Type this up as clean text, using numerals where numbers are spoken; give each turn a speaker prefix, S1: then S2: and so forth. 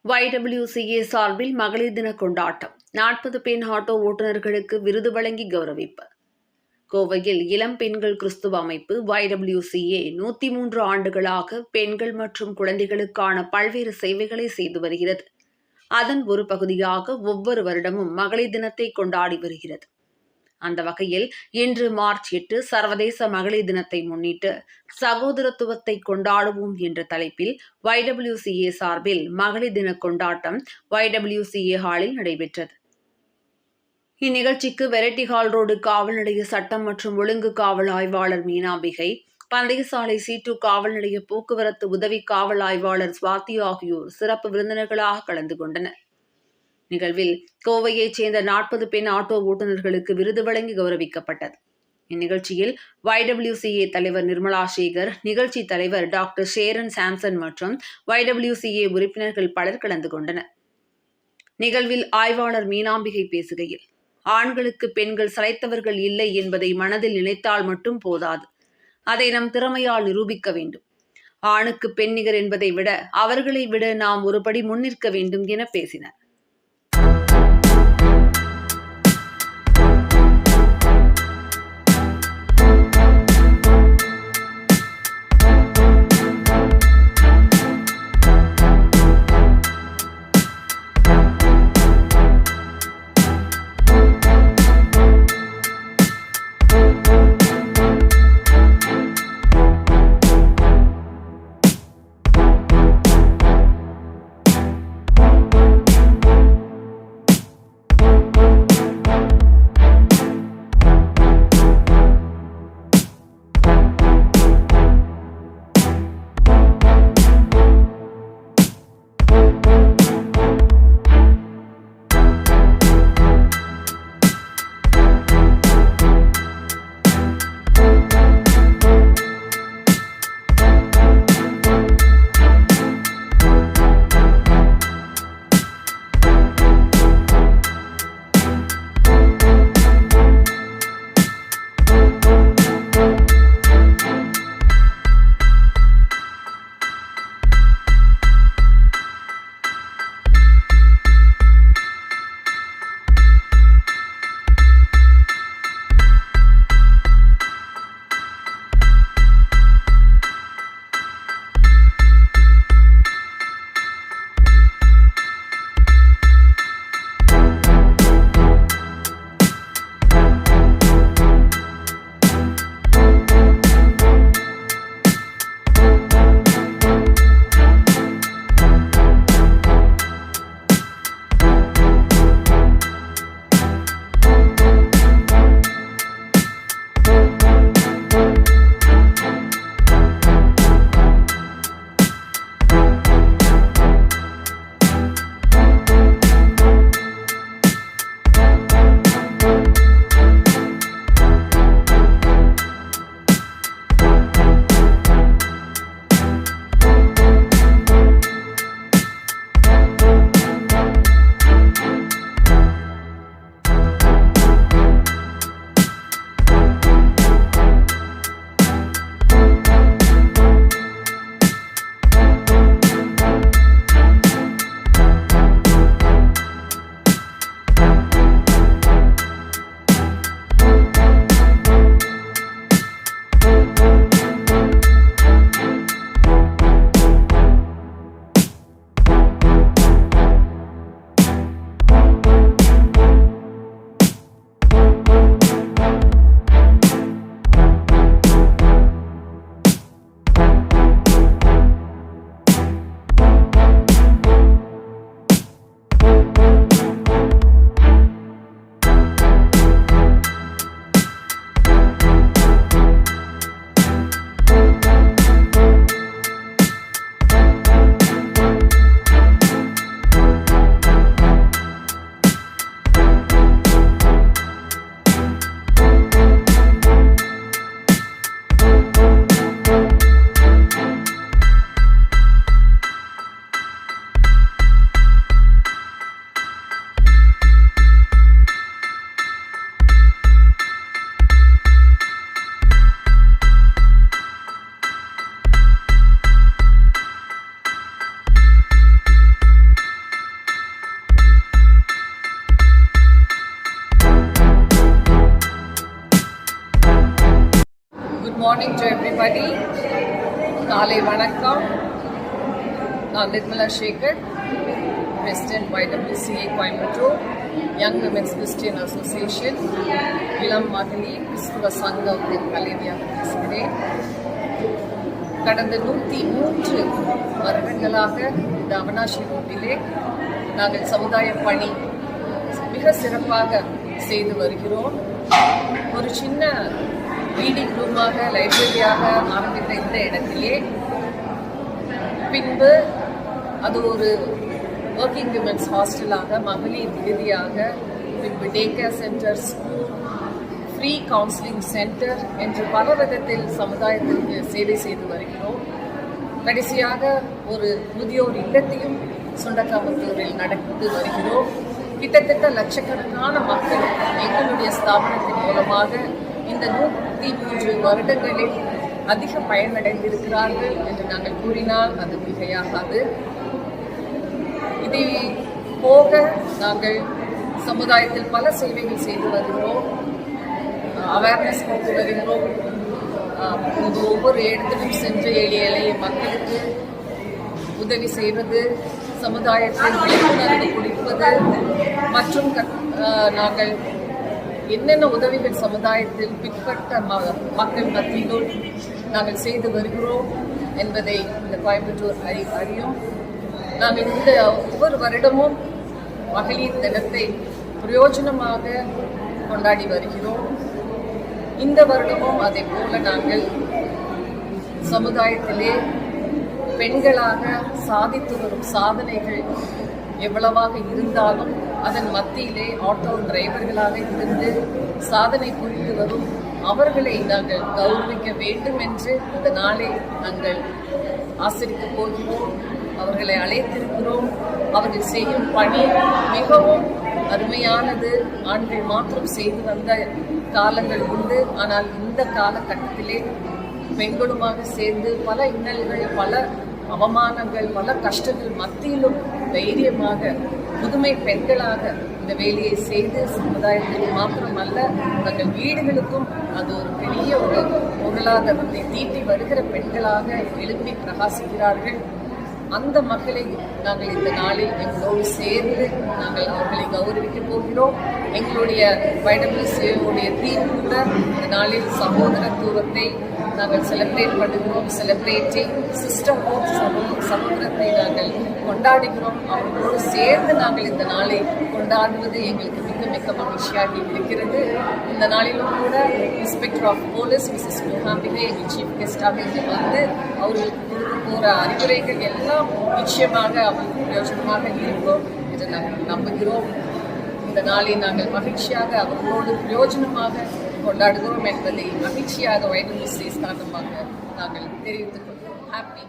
S1: YWCA சார்பில் மகளிர் தின கொண்டாட்டம். 40 பெண் ஆட்டோ ஓட்டுநர்களுக்கு விருது வழங்கி கௌரவிப்பு. கோவையில் இளம் பெண்கள் கிறிஸ்துவ அமைப்பு YWCA 103 ஆண்டுகளாக பெண்கள் மற்றும் குழந்தைகளுக்கான பல்வேறு சேவைகளை செய்து வருகிறது. அதன் ஒரு பகுதியாக ஒவ்வொரு வருடமும் மகளிர் தினத்தை கொண்டாடி வருகிறது. அந்த வகையில் இன்று மார்ச் 8 சர்வதேச மகளிர் தினத்தை முன்னிட்டு சகோதரத்துவத்தை கொண்டாடுவோம் என்ற தலைப்பில் YWCA சார்பில் மகளிர் தின கொண்டாட்டம் YWCA ஹாலில் நடைபெற்றது. இந்நிகழ்ச்சிக்கு வெரைட்டி ஹால் ரோடு காவல் நிலைய சட்டம் மற்றும் ஒழுங்கு காவல் ஆய்வாளர் மீனாம்பிகை, பந்தயசாலை C2 காவல் நிலைய போக்குவரத்து உதவி காவல் ஆய்வாளர் சுவாதி ஆகியோர் சிறப்பு விருந்தினர்களாக கலந்து கொண்டனர். நிகழ்வில் கோவையைச் சேர்ந்த 40 பெண் ஆட்டோ ஓட்டுநர்களுக்கு விருது வழங்கி கௌரவிக்கப்பட்டது. இந்நிகழ்ச்சியில் YWCA தலைவர் நிர்மலா சேகர், நிகழ்ச்சி தலைவர் டாக்டர் ஷேரன் சாம்சன் மற்றும் YWCA உறுப்பினர்கள் பலர் கலந்து கொண்டனர். நிகழ்வில் ஆய்வாளர் மீனாம்பிகை பேசுகையில், ஆண்களுக்கு பெண்கள் சளைத்தவர்கள் இல்லை என்பதை மனதில் நினைத்தால் மட்டும் போதாது, அதை நம் திறமையால் நிரூபிக்க வேண்டும். ஆணுக்கு பெண் நிகர் என்பதை விட அவர்களை விட நாம் ஒருபடி முன்னிற்க வேண்டும் என பேசினர்.
S2: Nirmala Shekhar, President YWCA Coimbatore, Young Women's Christian Association, இளம் மகளிர் கிறிஸ்துவ சங்கத்தின் தலைவியாக பேசுகிறேன். கடந்த 103 வருடங்களாக இந்த அவனாசி ரோட்டிலே நாங்கள் சமுதாய பணி மிக சிறப்பாக செய்து வருகிறோம். ஒரு சின்ன ரீடிங் ரூமாக, லைப்ரரியாக ஆரம்பித்த இந்த இடத்திலே பின்பு அது ஒரு ஒர்க்கிங் விமென்ஸ் ஹாஸ்டலாக, மகளிர் விடுதியாக, பின்பு day care centre, school, free counselling centre என்று பல விதத்தில் சமுதாயத்திற்கு சேவை செய்து வருகிறோம். கடைசியாக ஒரு முதியோர் இல்லத்தையும் சுண்டக்காமத்தூரில் நடத்தி வருகிறோம். கிட்டத்தட்ட லட்சக்கணக்கான மக்கள் எங்களுடைய ஸ்தாபனத்தின் மூலமாக இந்த 103 வருடங்களில் அதிக பயனடைந்திருக்கிறார்கள் என்று நாங்கள் கூறினால் அது மிகையாகாது. இதை போக நாங்கள் சமுதாயத்தில் பல சேவைகள் செய்து வருகிறோம், அவேர்னஸ் கொடுத்து வருகிறோம். ஒவ்வொரு இடத்திலும் சென்று எளிய மக்களுக்கு உதவி செய்வது, சமுதாயத்தில் விழிப்புணர்வு கொடுப்பது மற்றும் நாங்கள் என்னென்ன உதவிகள் சமுதாயத்தில் பிற்பட்ட மக்கள் மத்தியிலும் நாங்கள் செய்து வருகிறோம் என்பதை இந்த கோயம்புத்தூர் அறியும். நாங்கள் இந்த ஒவ்வொரு வருடமும் மகளிர் தினத்தை பிரயோஜனமாக கொண்டாடி வருகிறோம். இந்த வருடமும் அதே போல நாங்கள் சமுதாயத்திலே பெண்களாக சாதித்து வரும் சாதனைகள் எவ்வளவாக இருந்தாலும் அதன் மத்தியிலே ஆட்டோ டிரைவர்களாக இருந்து சாதனை புரிந்து வரும் அவர்களை நாங்கள் கௌரவிக்க வேண்டும் என்று இந்த நாளை நாங்கள் ஆசிரிக்கப் போகிறோம். அவர்களை அழைத்திருக்கிறோம். அவர்கள் செய்யும் பணி மிகவும் அருமையானது. ஆண்கள் மாத்திரம் செய்து வந்த காலங்கள் உண்டு. ஆனால் இந்த காலகட்டத்திலே பெண்களுமாக சேர்ந்து பல இன்னல்கள், பல அவமானங்கள், பல கஷ்டங்கள் மத்தியிலும் தைரியமாக புதுமை பெண்களாக இந்த வேலையை செய்து சமுதாயத்திற்கு மாத்திரமல்ல தங்கள் வீடுகளுக்கும் அது ஒரு பெரிய ஒரு பொருளாதாரத்தை தீட்டி வருகிற பெண்களாக எழுப்பி பிரகாசிக்கிறார்கள். அந்த மக்களை நாங்கள் இந்த நாளில் எங்களோடு சேர்ந்து நாங்கள் அவர்களை கௌரவிக்க போகிறோம். எங்களுடைய YWCA தீம் கூட இந்த நாளில் சகோதரத்துவத்தை நாங்கள் செலிப்ரேட் பண்ணுகிறோம். செலிப்ரேட்டிங் சிஸ்டர்ஹுட், சகோதரத்தை நாங்கள் கொண்டாடுகிறோம். அவர்களோடு சேர்ந்து நாங்கள் இந்த நாளை கொண்டாடுவது எங்களுக்கு மிக மகிழ்ச்சியாக இருக்கிறது. இந்த நாளிலும் கூட inspector of police Mrs Mookambikai எங்கள் சீஃப் கெஸ்டாக இங்கே வந்து அவர்களுக்கு கொடுக்க போகிற அறிவுரைகள் எல்லாம் நிச்சயமாக அவர்களுக்கு பிரயோஜனமாக இருக்கும் என்று நாங்கள் நம்புகிறோம். இந்த நாளை நாங்கள் மகிழ்ச்சியாக அவர்களோடு பிரயோஜனமாக கொண்டாடுகிறோம் என்பதை மகிழ்ச்சியாக YWCA ஸ்தானமாக நாங்கள் தெரிவித்துக் கொள்கிறோம். ஹாப்பி